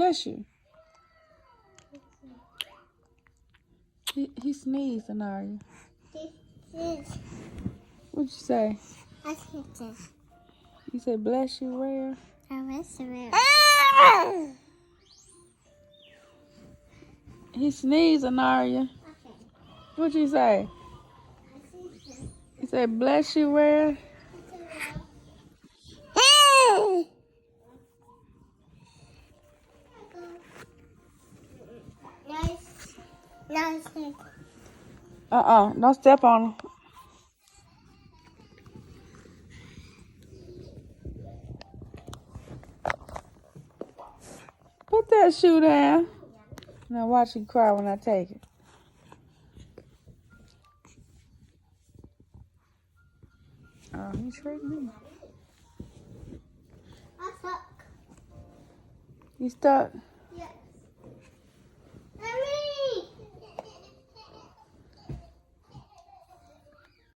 bless you. He sneezed, Anaria. What'd you say? I said this. You said bless you, Rael? I bless you. He sneezed, Anaria. Okay. What'd you say? You said bless you, Rael? Nice. Don't step on him. Put that shoe down. Now watch you cry when I take it. Oh, he tricked me. I'm stuck. You stuck?